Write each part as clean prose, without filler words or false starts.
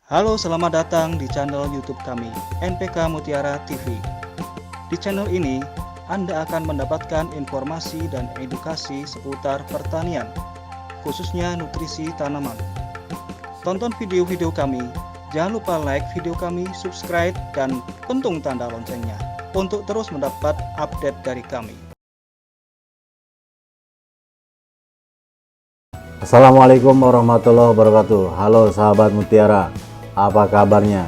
Halo, selamat datang di channel YouTube kami, NPK Mutiara TV. Di channel ini, Anda akan mendapatkan informasi dan edukasi seputar pertanian, khususnya nutrisi tanaman. Tonton video-video kami, jangan lupa like video kami, subscribe, dan pentung tanda loncengnya untuk terus mendapat update dari kami. Assalamualaikum warahmatullahi wabarakatuh. Halo sahabat Mutiara, apa kabarnya?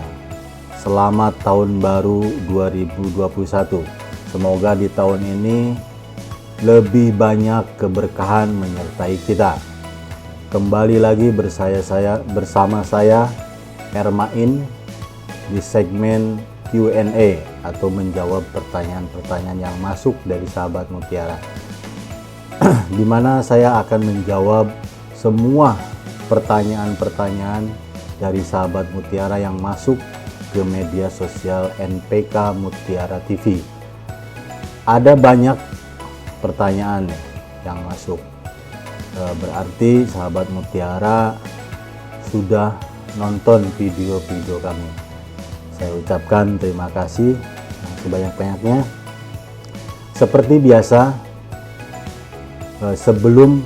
Selamat tahun baru 2021. Semoga di tahun ini lebih banyak keberkahan menyertai kita. Kembali lagi bersama saya Ermain di segmen Q&A atau menjawab pertanyaan-pertanyaan yang masuk dari sahabat Mutiara, di mana saya akan menjawab semua pertanyaan-pertanyaan dari sahabat Mutiara yang masuk ke media sosial NPK Mutiara TV. Ada banyak pertanyaan yang masuk, berarti sahabat Mutiara sudah nonton video-video kami. Saya ucapkan terima kasih yang sebanyak-banyaknya. Seperti biasa, sebelum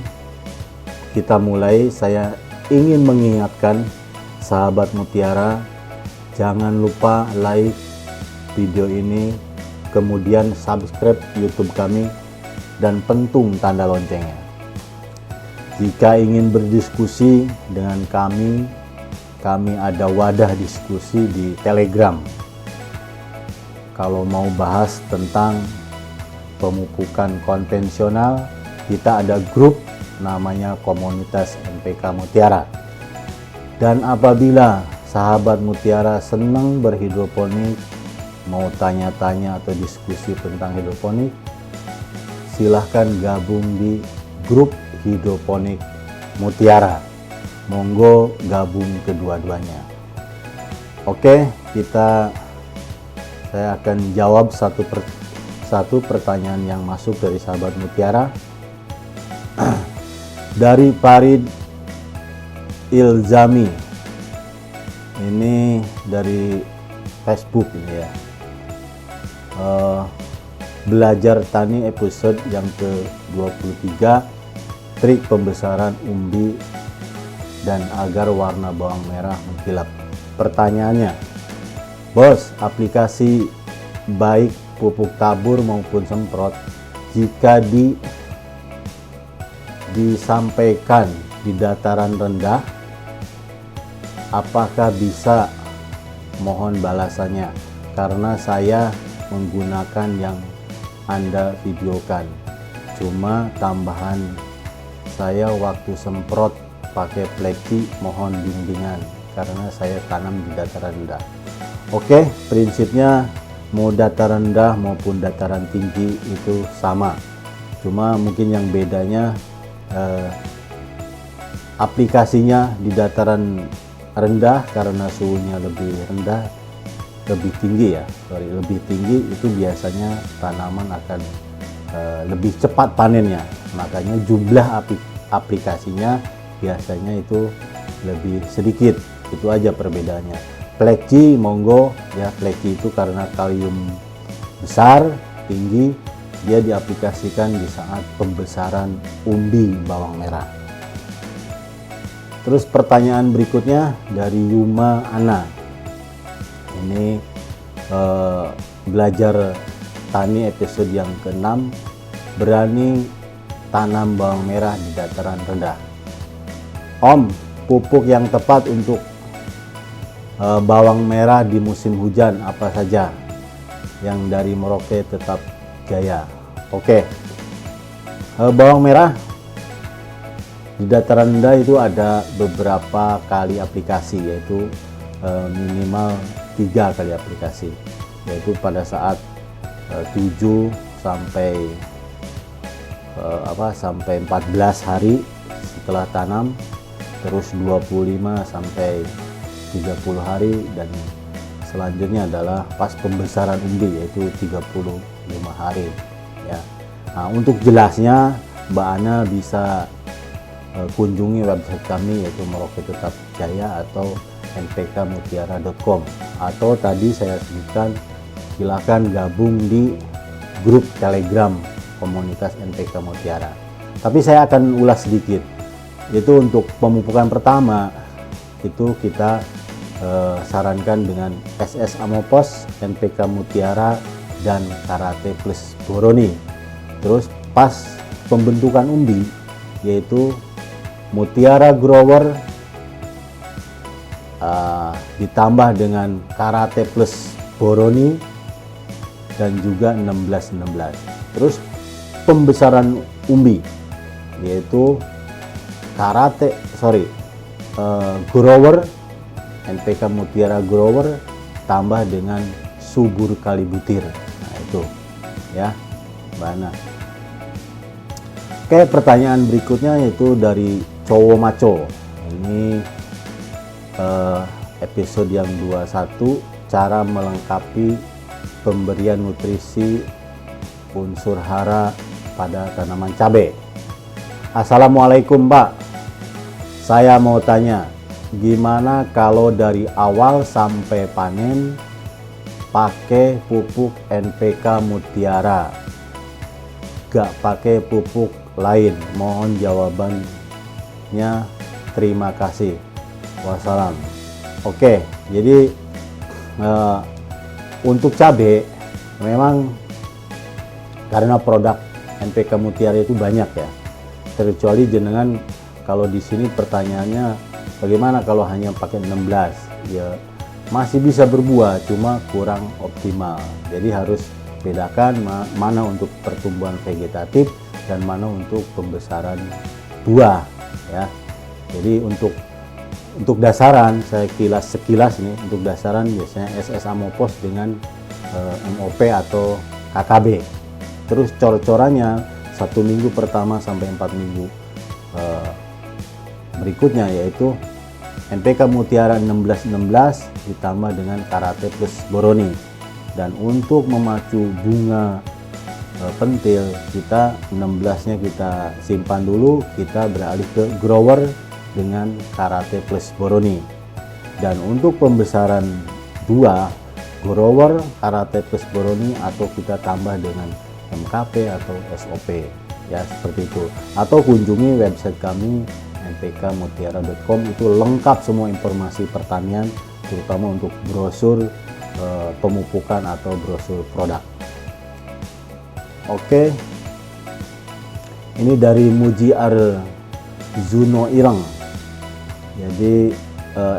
kita mulai, saya ingin mengingatkan sahabat Mutiara, jangan lupa like video ini, kemudian subscribe YouTube kami, dan pentung tanda loncengnya. Jika ingin berdiskusi dengan kami ada wadah diskusi di Telegram. Kalau mau bahas tentang pemupukan konvensional, kita ada grup namanya Komunitas NPK Mutiara. Dan apabila sahabat Mutiara senang berhidroponik, mau tanya-tanya atau diskusi tentang hidroponik, silahkan gabung di grup hidroponik Mutiara. Monggo gabung kedua-duanya. Oke, saya akan jawab satu pertanyaan yang masuk dari sahabat Mutiara. Dari Farid Ilzami, ini dari Facebook ini ya. Belajar tani episode yang ke-23, trik pembesaran umbi dan agar warna bawang merah mengkilap. Pertanyaannya, Bos, aplikasi baik pupuk tabur maupun semprot jika disampaikan di dataran rendah, apakah bisa? Mohon balasannya, karena saya menggunakan yang Anda videokan. Cuma tambahan saya waktu semprot pakai pleki, mohon bimbingan karena saya tanam di dataran rendah. Oke, prinsipnya mau dataran rendah maupun dataran tinggi itu sama. Cuma mungkin yang bedanya aplikasinya di dataran rendah karena suhunya lebih rendah, lebih tinggi lebih tinggi, itu biasanya tanaman akan lebih cepat panennya, makanya jumlah aplikasinya biasanya itu lebih sedikit. Itu aja perbedaannya. Pleki monggo ya, pleki itu karena kalium besar tinggi, dia diaplikasikan di saat pembesaran umbi bawang merah. Terus pertanyaan berikutnya dari Yuma Ana. Ini belajar tani episode yang ke-6, berani tanam bawang merah di dataran rendah. Om, pupuk yang tepat untuk bawang merah di musim hujan apa saja? Yang dari Merauke Tetap Jaya. Oke, bawang merah di dataran rendah itu ada beberapa kali aplikasi, yaitu minimal 3 kali aplikasi, yaitu pada saat 7 sampai 14 hari setelah tanam, terus 25 sampai 30 hari, dan selanjutnya adalah pas pembesaran umbi, yaitu 35 hari ya. Nah, untuk jelasnya Mbak Ana bisa kunjungi website kami, yaitu Merauke Tetap Jaya, atau npkmutiara.com, atau tadi saya sebutkan silakan gabung di grup Telegram komunitas NPK Mutiara. Tapi saya akan ulas sedikit. Itu untuk pemupukan pertama itu kita sarankan dengan SS Amopos, NPK Mutiara, dan Karate Plus Boroni. Terus pas pembentukan umbi yaitu Mutiara Grower ditambah dengan Karate Plus Boroni dan juga 16-16. Terus pembesaran umbi yaitu Grower, NPK Mutiara Grower tambah dengan subur kalibutir. Nah itu ya Mbak Ana. Oke, pertanyaan berikutnya yaitu dari Cowok Maco. Ini episode yang 21, cara melengkapi pemberian nutrisi unsur hara pada tanaman cabai. Assalamualaikum Pak, saya mau tanya, gimana kalau dari awal sampai panen pakai pupuk NPK Mutiara, gak pakai pupuk lain? Mohon jawabannya, terima kasih. Wassalam. Oke, jadi untuk cabai memang karena produk NPK Mutiara itu banyak ya, terkecuali jenengan kalau di sini pertanyaannya bagaimana kalau hanya pakai 16, ya masih bisa berbuah cuma kurang optimal. Jadi harus bedakan mana untuk pertumbuhan vegetatif dan mana untuk pembesaran buah ya. Jadi untuk dasaran saya sekilas nih, untuk dasaran biasanya SS Amopos dengan MOP atau KKB. Terus cor-corannya 1 minggu pertama sampai 4 minggu berikutnya yaitu NPK Mutiara 16-16 ditambah dengan Karate Plus Boroni. Dan untuk memacu bunga pentil, kita 16-nya kita simpan dulu, kita beralih ke grower dengan Karate Plus Boroni. Dan untuk pembesaran buah, grower, Karate Plus Boroni, atau kita tambah dengan MKP atau SOP ya, seperti itu. Atau kunjungi website kami npkmutiara.com, itu lengkap semua informasi pertanian, terutama untuk brosur pemupukan atau brosur produk. Oke, ini dari Muji Arzuno Ireng. Jadi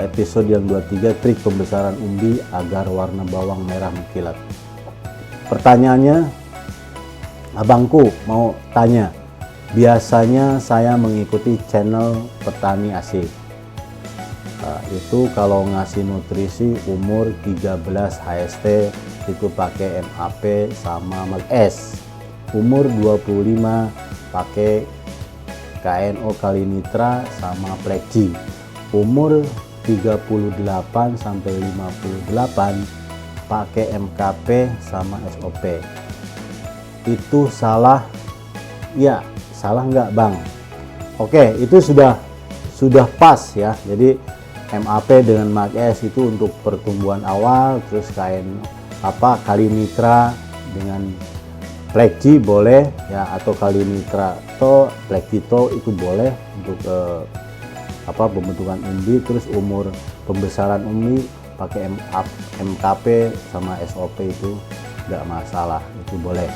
episode yang 23, trik pembesaran umbi agar warna bawang merah mengkilat. Pertanyaannya, abangku mau tanya, biasanya saya mengikuti channel Petani Asik. Itu kalau ngasih nutrisi umur 13 HST itu pakai MAP sama MAGS. Umur 25 pakai KNO Kalinitra sama Plexi. Umur 38 sampai 58 pakai MKP sama SOP. Itu salah? Ya, salah nggak Bang? Oke, itu sudah pas ya. Jadi MAP dengan MAGS itu untuk pertumbuhan awal, terus Kalinitra dengan Plexi boleh ya, atau Kalinitra to Plexi to itu boleh untuk pembentukan umbi. Terus umur pembesaran umbi pakai MKP sama SOP itu nggak masalah, itu boleh.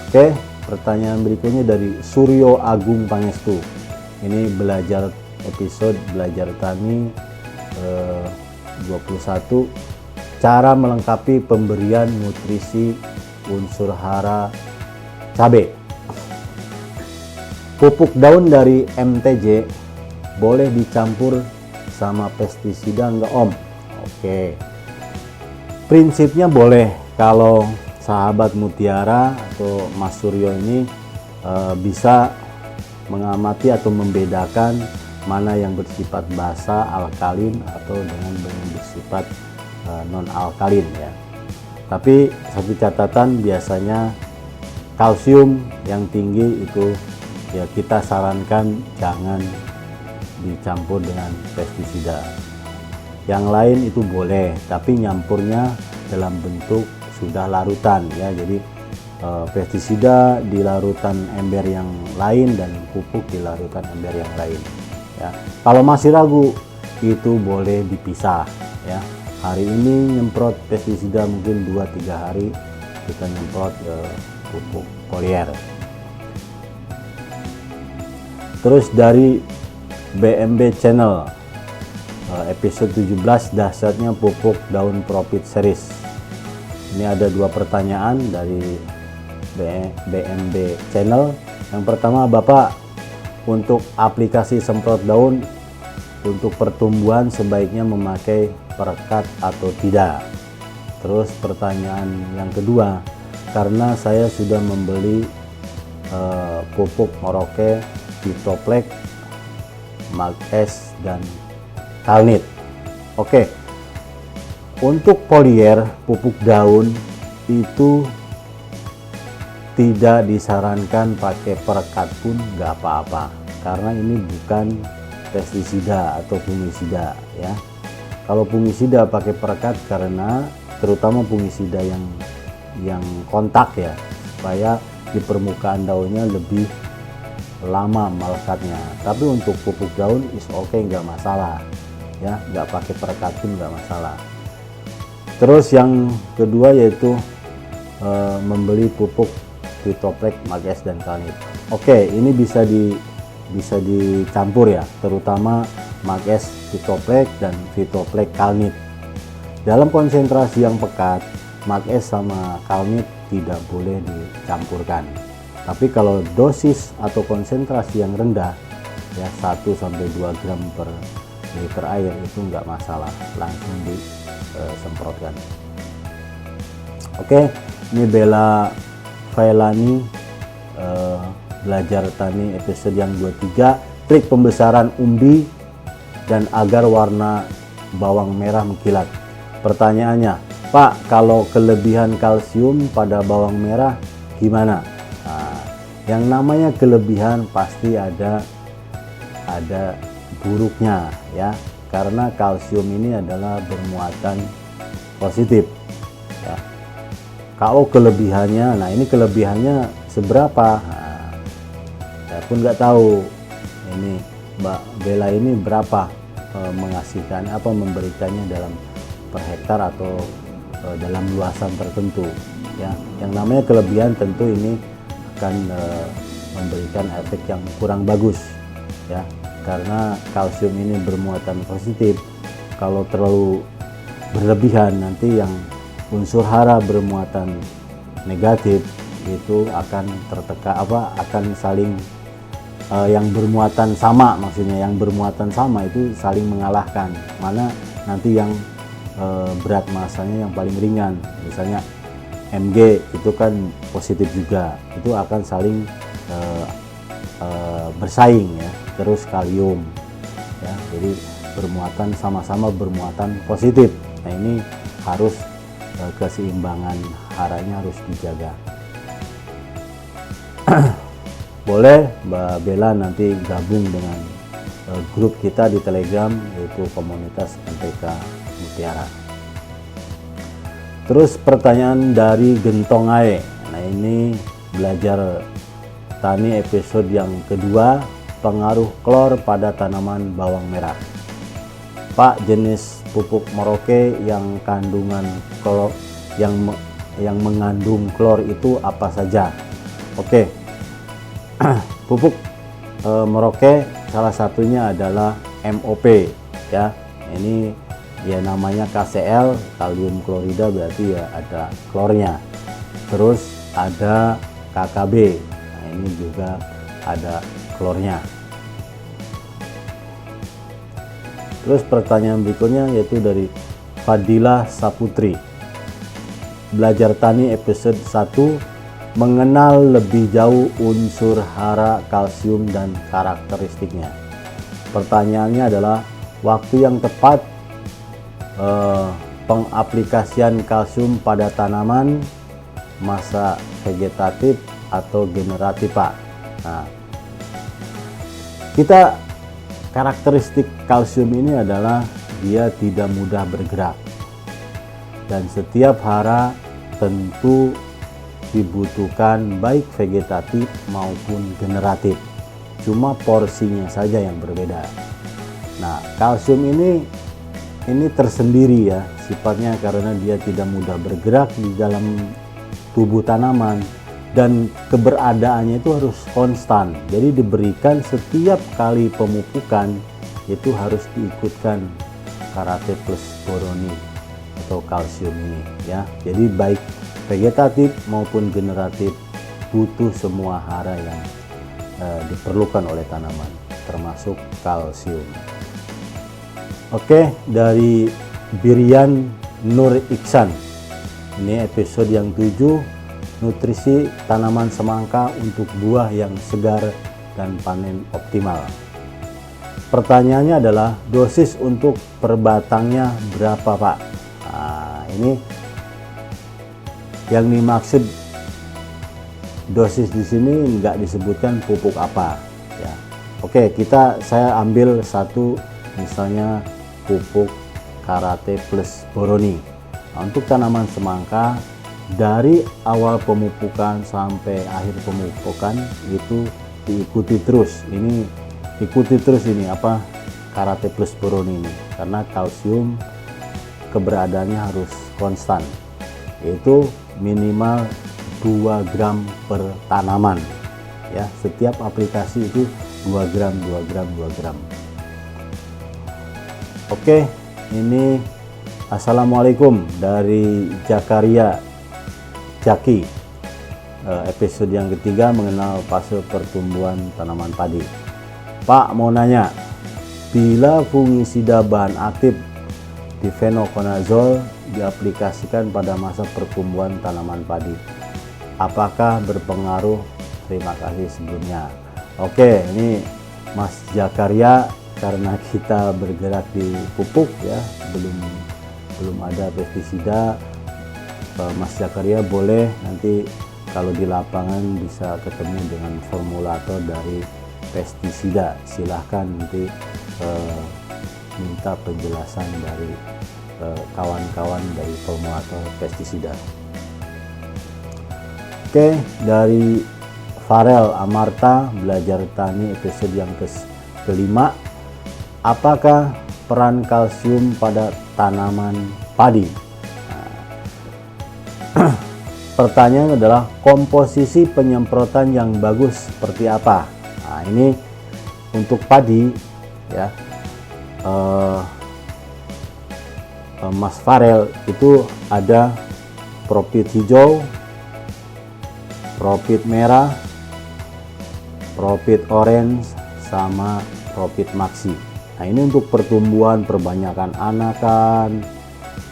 Oke, pertanyaan berikutnya dari Suryo Agung Pangestu. Ini episode belajar tani 21, cara melengkapi pemberian nutrisi unsur hara cabai. Pupuk daun dari MTJ boleh dicampur sama pestisida enggak Om? Oke, prinsipnya boleh. Kalau sahabat Mutiara atau Mas Suryo ini bisa mengamati atau membedakan mana yang bersifat basa alkalin atau dengan bersifat non alkalin ya. Tapi satu catatan, biasanya kalsium yang tinggi itu ya kita sarankan jangan dicampur dengan pestisida. Yang lain itu boleh, tapi nyampurnya dalam bentuk sudah larutan ya. Jadi pestisida di larutan ember yang lain dan pupuk di larutan ember yang lain ya. Kalau masih ragu, itu boleh dipisah ya. Hari ini nyemprot pestisida, mungkin 2-3 hari kita nyemprot pupuk foliar. Terus dari BMB Channel, episode 17, dahsyatnya pupuk daun profit series. Ini ada 2 pertanyaan dari BMB Channel. Yang pertama, Bapak, untuk aplikasi semprot daun untuk pertumbuhan sebaiknya memakai perekat atau tidak? Terus pertanyaan yang kedua, karena saya sudah membeli pupuk Merauke, Vitoplek, Mag S, dan Kalnit. Oke, untuk foliar pupuk daun itu tidak disarankan pakai perekat pun nggak apa-apa, karena ini bukan pestisida atau fungisida ya. Kalau fungisida pakai perekat, karena terutama fungisida yang kontak ya, supaya di permukaan daunnya lebih lama melekatnya. Tapi untuk pupuk daun is oke, nggak masalah ya, nggak pakai perekat pun nggak masalah. Terus yang kedua yaitu membeli pupuk Vitoplek, Mag S, dan Kalnit. Oke, ini bisa dicampur ya, terutama Mag S, Vitoplek, dan Vitoplek Kalnit. Dalam konsentrasi yang pekat, Mag S sama Kalnit tidak boleh dicampurkan. Tapi kalau dosis atau konsentrasi yang rendah ya, 1-2 gram per liter air, itu nggak masalah, langsung disemprotkan. Oke, ini Bella Failani, belajar tani episode yang 23, trik pembesaran umbi dan agar warna bawang merah mengkilat. Pertanyaannya, Pak, kalau kelebihan kalsium pada bawang merah gimana? Nah, yang namanya kelebihan pasti ada buruknya ya, karena kalsium ini adalah bermuatan positif ya. Kalau kelebihannya, nah ini kelebihannya seberapa? Nah, saya pun nggak tahu ini Mbak Bella ini berapa mengasihkan apa, memberikannya dalam per hektar atau dalam luasan tertentu ya. Yang namanya kelebihan tentu ini akan memberikan efek yang kurang bagus ya, karena kalsium ini bermuatan positif. Kalau terlalu berlebihan, nanti yang unsur hara bermuatan negatif itu akan tertekan akan saling yang bermuatan sama, maksudnya yang bermuatan sama itu saling mengalahkan, mana nanti yang berat masanya yang paling ringan, misalnya Mg itu kan positif juga, itu akan saling bersaing ya. Terus kalium ya, jadi bermuatan sama-sama bermuatan positif. Nah ini harus keseimbangan haranya harus dijaga. Boleh Mbak Bella nanti gabung dengan grup kita di Telegram, yaitu komunitas MPK Mutiara. Terus pertanyaan dari Gentong Ae. Nah ini belajar tani episode yang kedua, pengaruh klor pada tanaman bawang merah. Pak, jenis pupuk Merauke yang kandungan klor yang mengandung klor itu apa saja? Oke. Pupuk Merauke salah satunya adalah MOP ya. Ini ya namanya KCl, kalium klorida, berarti ya ada klornya. Terus ada KKB, nah ini juga ada klornya. Terus pertanyaan berikutnya yaitu dari Fadilah Saputri, belajar tani episode 1, mengenal lebih jauh unsur hara, kalsium, dan karakteristiknya. Pertanyaannya adalah waktu yang tepat pengaplikasian kalsium pada tanaman, masa vegetatif atau generatif, Pak. Nah, karakteristik kalsium ini adalah dia tidak mudah bergerak. Dan setiap hara tentu dibutuhkan baik vegetatif maupun generatif. Cuma porsinya saja yang berbeda. Nah, kalsium ini tersendiri ya sifatnya, karena dia tidak mudah bergerak di dalam tubuh tanaman dan keberadaannya itu harus konstan. Jadi diberikan setiap kali pemupukan itu harus diikutkan karate plus boroni atau kalsium ini ya. Jadi baik vegetatif maupun generatif butuh semua hara yang diperlukan oleh tanaman, termasuk kalsium. Oke, dari Birian Nur Iksan, ini episode yang 7, nutrisi tanaman semangka untuk buah yang segar dan panen optimal. Pertanyaannya adalah dosis untuk per batangnya berapa, Pak? Nah, ini yang dimaksud dosis di sini nggak disebutkan pupuk apa ya. Oke, saya ambil satu misalnya pupuk karate plus boroni. Nah, untuk tanaman semangka dari awal pemupukan sampai akhir pemupukan itu diikuti terus. Ikuti terus ini karate plus boroni ini, karena kalsium keberadaannya harus konstan, yaitu minimal 2 gram per tanaman ya. Setiap aplikasi itu 2 gram. Oke, ini assalamualaikum dari Jakaria Jaki, episode yang ketiga mengenal fase pertumbuhan tanaman padi. Pak mau nanya, bila fungisida bahan aktif difenokonazol diaplikasikan pada masa pertumbuhan tanaman padi, apakah berpengaruh? Terima kasih sebelumnya. Oke, ini Mas Jakaria, karena kita bergerak di pupuk ya, belum ada pestisida. Mas Jakaria boleh nanti kalau di lapangan bisa ketemu dengan formulator dari pestisida, silahkan nanti minta penjelasan dari kawan-kawan dari formulator pestisida. Oke, dari Farel Amarta, belajar tani episode yang kelima, apakah peran kalsium pada tanaman padi? Pertanyaan adalah komposisi penyemprotan yang bagus seperti apa? Nah, ini untuk padi ya, Mas Farel, itu ada Profit hijau, Profit merah, Profit orange, sama Profit maxi. Nah, ini untuk pertumbuhan perbanyakan anakan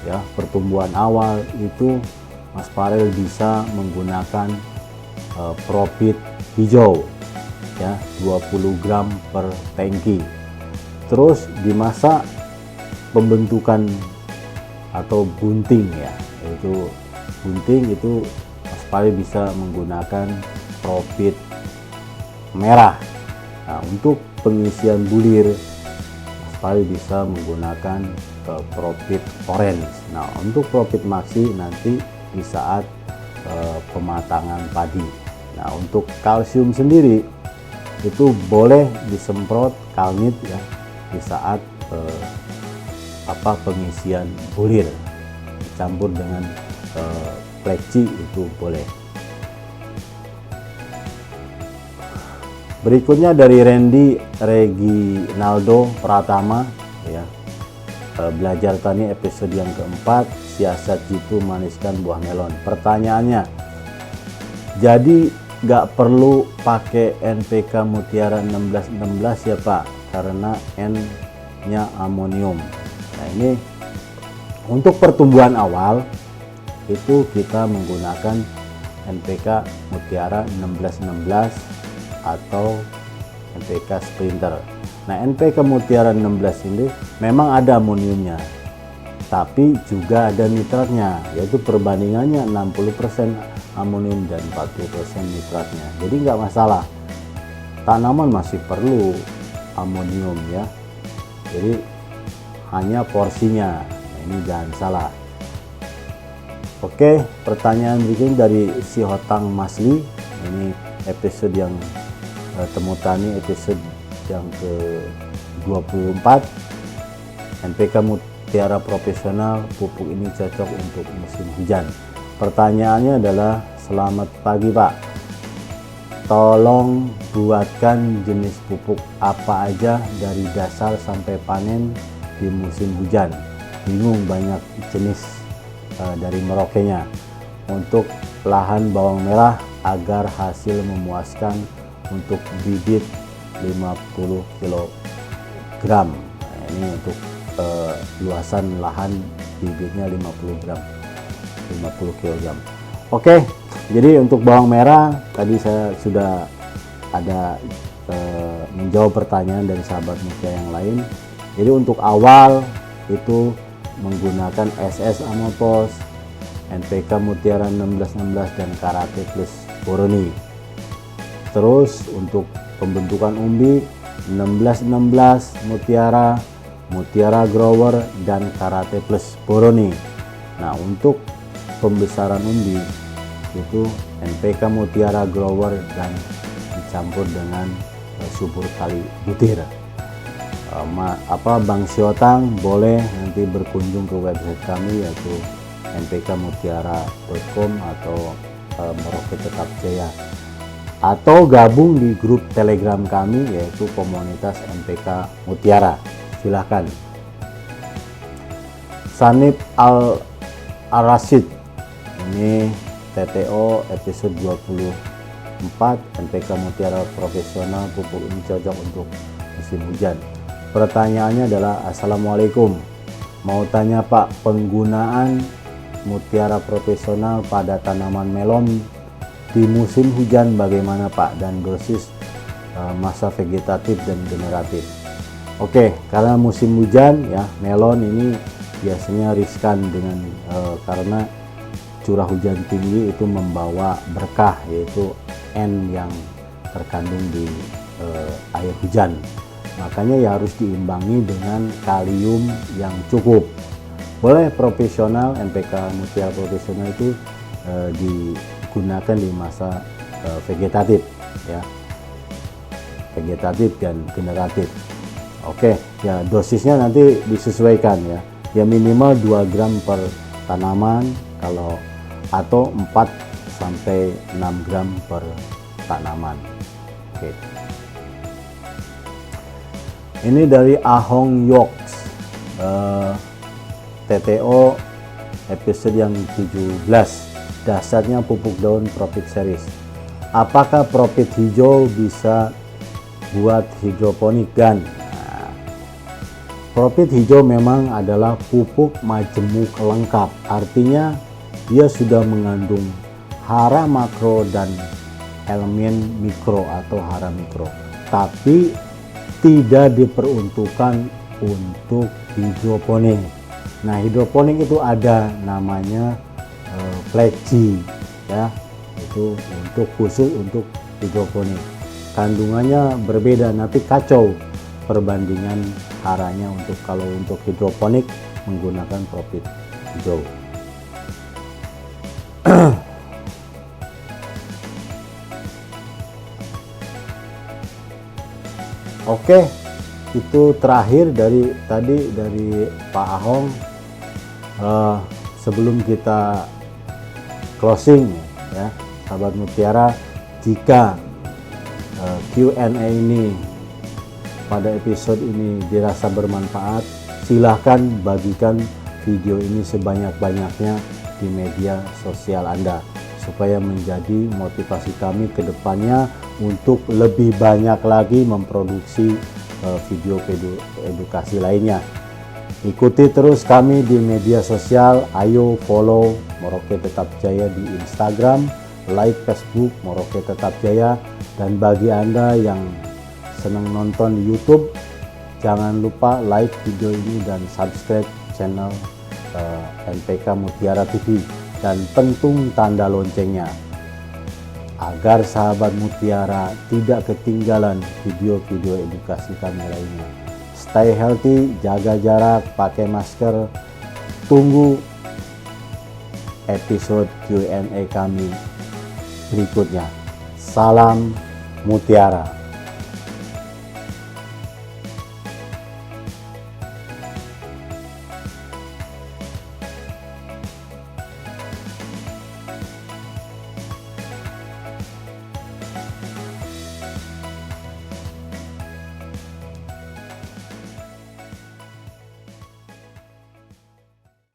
ya, pertumbuhan awal itu Mas Farel bisa menggunakan Profit hijau ya, 20 gram per tangki. Terus di masa pembentukan atau bunting ya, itu bunting itu Mas Farel bisa menggunakan Profit merah. Nah, untuk pengisian bulir Mas Farel bisa menggunakan Profit orange. Nah, untuk Profit maxi nanti di saat pematangan padi. Nah, untuk kalsium sendiri itu boleh disemprot kalnit ya di saat pengisian bulir, dicampur dengan pleci itu boleh. Berikutnya dari Randy Reginaldo Pratama ya, belajar tani episode yang keempat, siasat jitu maniskan buah melon. Pertanyaannya, jadi nggak perlu pakai NPK Mutiara 1616 ya Pak, karena N-nya amonium. Nah, ini untuk pertumbuhan awal itu kita menggunakan NPK Mutiara 1616 atau NPK Sprinter. Nah, NPK Mutiara 16 ini memang ada amoniumnya, tapi juga ada nitratnya, yaitu perbandingannya 60% amonium dan 40% nitratnya. Jadi nggak masalah, tanaman masih perlu amonium ya. Jadi hanya porsinya. Nah, ini jangan salah. Oke, pertanyaan berikutnya dari si Hotang Masli. Ini episode yang Temu Tani, episode yang ke-24. NPK Mutiara Profesional, pupuk ini cocok untuk musim hujan. Pertanyaannya adalah, selamat pagi Pak, tolong buatkan jenis pupuk apa aja dari dasar sampai panen di musim hujan. Bingung banyak jenis dari Merauke-nya untuk lahan bawang merah agar hasil memuaskan untuk bibit 50 kg. Nah, ini untuk luasan lahan bibitnya 50 kg. Oke, jadi untuk bawang merah tadi saya sudah ada menjawab pertanyaan dari sahabat Mutiara yang lain. Jadi untuk awal itu menggunakan SS Amopos, NPK Mutiara 1616 dan Karate Plus Boroni. Terus untuk pembentukan umbi 1616 Mutiara, Mutiara Grower dan Karate Plus Boroni. Nah, untuk pembesaran umbi itu NPK Mutiara Grower dan dicampur dengan subur kali butir. Bang Siotang boleh nanti berkunjung ke website kami yaitu npkmutiara.com atau Merauke Tetap Jaya, atau gabung di grup Telegram kami yaitu komunitas NPK Mutiara. Silahkan. Sanip Al-Rashid, ini TTO episode 24, NPK Mutiara Profesional, pupuk ini cocok untuk musim hujan. Pertanyaannya adalah, Assalamualaikum, mau tanya Pak, penggunaan Mutiara Profesional pada tanaman melon di musim hujan bagaimana Pak, dan dosis masa vegetatif dan generatif. Oke, karena musim hujan ya, melon ini biasanya riskan dengan karena curah hujan tinggi itu membawa berkah, yaitu N yang terkandung di air hujan. Makanya ya harus diimbangi dengan kalium yang cukup. Boleh profesional, NPK Mutiara Profesional itu digunakan di masa vegetatif ya, vegetatif dan generatif. Oke, ya dosisnya nanti disesuaikan ya. Ya minimal 2 gram per tanaman kalau atau 4 sampai 6 gram per tanaman. Oke. Ini dari Ahong Yoks, TTO episode yang 17, dasarnya pupuk daun Profit Series. Apakah Profit hijau bisa buat hidroponik Gan? Nah, Profit hijau memang adalah pupuk majemuk lengkap, artinya dia sudah mengandung hara makro dan elemen mikro atau hara mikro, tapi tidak diperuntukkan untuk hidroponik. Nah, hidroponik itu ada namanya flexi ya, itu untuk khusus untuk hidroponik. Kandungannya berbeda, nanti kacau perbandingan haranya untuk kalau untuk hidroponik menggunakan Profit hijau. Oke, itu terakhir dari tadi dari Pak Ahong. Sebelum kita closing ya, sahabat Mutiara, jika Q&A ini pada episode ini dirasa bermanfaat, silahkan bagikan video ini sebanyak-banyaknya di media sosial Anda supaya menjadi motivasi kami ke depannya untuk lebih banyak lagi memproduksi video edukasi lainnya. Ikuti terus kami di media sosial, ayo follow Merauke Tetap Jaya di Instagram, like Facebook Merauke Tetap Jaya, dan bagi Anda yang senang nonton di YouTube, jangan lupa like video ini dan subscribe channel NPK Mutiara TV dan pentung tanda loncengnya agar sahabat Mutiara tidak ketinggalan video-video edukasi kami lainnya. stay healthy, jaga jarak, pakai masker. Tunggu episode Q&A kami berikutnya. Salam Mutiara.